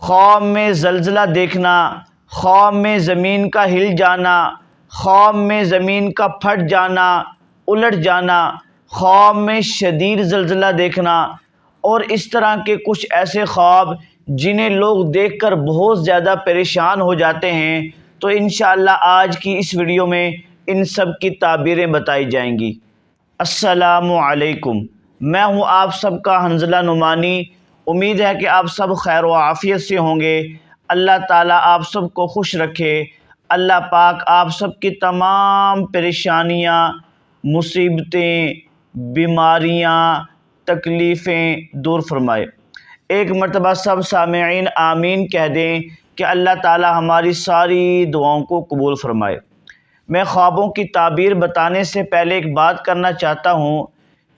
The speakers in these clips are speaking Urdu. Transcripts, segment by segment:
خواب میں زلزلہ دیکھنا، خواب میں زمین کا ہل جانا، خواب میں زمین کا پھٹ جانا، الٹ جانا، خواب میں شدید زلزلہ دیکھنا اور اس طرح کے کچھ ایسے خواب جنہیں لوگ دیکھ کر بہت زیادہ پریشان ہو جاتے ہیں، تو انشاءاللہ آج کی اس ویڈیو میں ان سب کی تعبیریں بتائی جائیں گی۔ السلام علیکم، میں ہوں آپ سب کا حنظلہ نعمانی۔ امید ہے کہ آپ سب خیر و عافیت سے ہوں گے۔ اللہ تعالیٰ آپ سب کو خوش رکھے۔ اللہ پاک آپ سب کی تمام پریشانیاں، مصیبتیں، بیماریاں، تکلیفیں دور فرمائے۔ ایک مرتبہ سب سامعین آمین کہہ دیں کہ اللہ تعالیٰ ہماری ساری دعاؤں کو قبول فرمائے۔ میں خوابوں کی تعبیر بتانے سے پہلے ایک بات کرنا چاہتا ہوں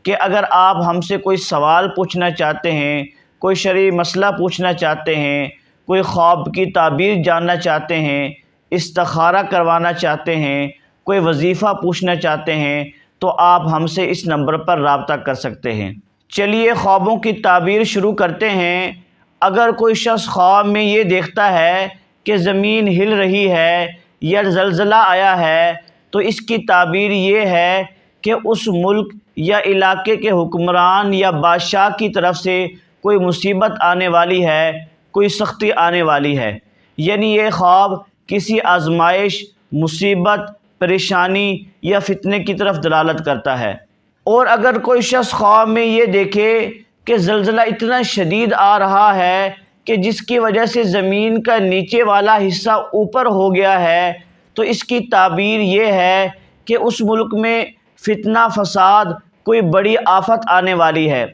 کہ اگر آپ ہم سے کوئی سوال پوچھنا چاہتے ہیں، کوئی شرعی مسئلہ پوچھنا چاہتے ہیں، کوئی خواب کی تعبیر جاننا چاہتے ہیں، استخارہ کروانا چاہتے ہیں، کوئی وظیفہ پوچھنا چاہتے ہیں، تو آپ ہم سے اس نمبر پر رابطہ کر سکتے ہیں۔ چلیے خوابوں کی تعبیر شروع کرتے ہیں۔ اگر کوئی شخص خواب میں یہ دیکھتا ہے کہ زمین ہل رہی ہے یا زلزلہ آیا ہے، تو اس کی تعبیر یہ ہے کہ اس ملک یا علاقے کے حکمران یا بادشاہ کی طرف سے کوئی مصیبت آنے والی ہے، کوئی سختی آنے والی ہے۔ یعنی یہ خواب کسی آزمائش، مصیبت، پریشانی یا فتنے کی طرف دلالت کرتا ہے۔ اور اگر کوئی شخص خواب میں یہ دیکھے کہ زلزلہ اتنا شدید آ رہا ہے کہ جس کی وجہ سے زمین کا نیچے والا حصہ اوپر ہو گیا ہے، تو اس کی تعبیر یہ ہے کہ اس ملک میں فتنہ فساد، کوئی بڑی آفت آنے والی ہے۔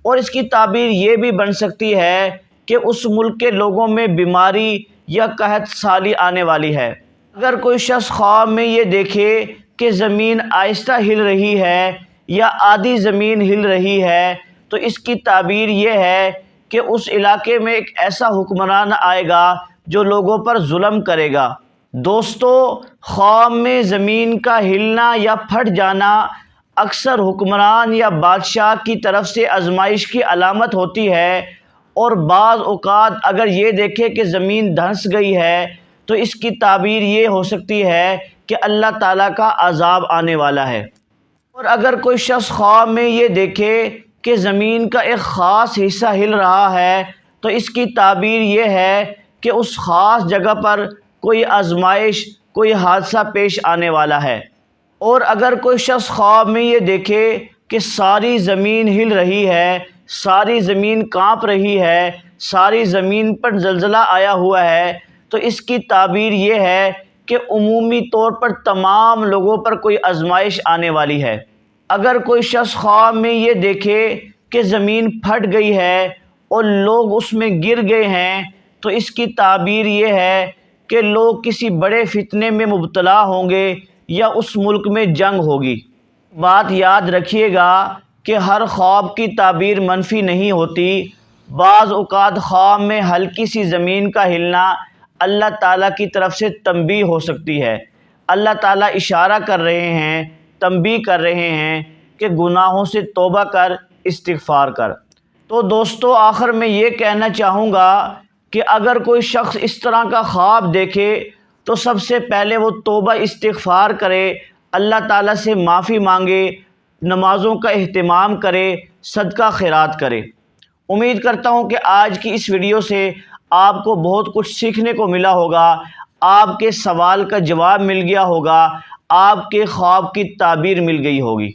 اور اس کی تعبیر یہ بھی بن سکتی ہے کہ اس ملک کے لوگوں میں بیماری یا قحط سالی آنے والی ہے۔ اگر کوئی شخص خواب میں یہ دیکھے کہ زمین آہستہ ہل رہی ہے یا آدھی زمین ہل رہی ہے، تو اس کی تعبیر یہ ہے کہ اس علاقے میں ایک ایسا حکمران آئے گا جو لوگوں پر ظلم کرے گا۔ دوستو، خواب میں زمین کا ہلنا یا پھٹ جانا اکثر حکمران یا بادشاہ کی طرف سے آزمائش کی علامت ہوتی ہے، اور بعض اوقات اگر یہ دیکھے کہ زمین دھنس گئی ہے تو اس کی تعبیر یہ ہو سکتی ہے کہ اللہ تعالیٰ کا عذاب آنے والا ہے۔ اور اگر کوئی شخص خواب میں یہ دیکھے کہ زمین کا ایک خاص حصہ ہل رہا ہے، تو اس کی تعبیر یہ ہے کہ اس خاص جگہ پر کوئی آزمائش، کوئی حادثہ پیش آنے والا ہے۔ اور اگر کوئی شخص خواب میں یہ دیکھے کہ ساری زمین ہل رہی ہے، ساری زمین کانپ رہی ہے، ساری زمین پر زلزلہ آیا ہوا ہے، تو اس کی تعبیر یہ ہے کہ عمومی طور پر تمام لوگوں پر کوئی آزمائش آنے والی ہے۔ اگر کوئی شخص خواب میں یہ دیکھے کہ زمین پھٹ گئی ہے اور لوگ اس میں گر گئے ہیں، تو اس کی تعبیر یہ ہے کہ لوگ کسی بڑے فتنے میں مبتلا ہوں گے یا اس ملک میں جنگ ہوگی۔ بات یاد رکھیے گا کہ ہر خواب کی تعبیر منفی نہیں ہوتی۔ بعض اوقات خواب میں ہلکی سی زمین کا ہلنا اللہ تعالیٰ کی طرف سے تنبیہ ہو سکتی ہے۔ اللہ تعالیٰ اشارہ کر رہے ہیں، تنبیہ کر رہے ہیں کہ گناہوں سے توبہ کر، استغفار کر۔ تو دوستو، آخر میں یہ کہنا چاہوں گا کہ اگر کوئی شخص اس طرح کا خواب دیکھے تو سب سے پہلے وہ توبہ استغفار کرے، اللہ تعالیٰ سے معافی مانگے، نمازوں کا اہتمام کرے، صدقہ خیرات کرے۔ امید کرتا ہوں کہ آج کی اس ویڈیو سے آپ کو بہت کچھ سیکھنے کو ملا ہوگا، آپ کے سوال کا جواب مل گیا ہوگا، آپ کے خواب کی تعبیر مل گئی ہوگی۔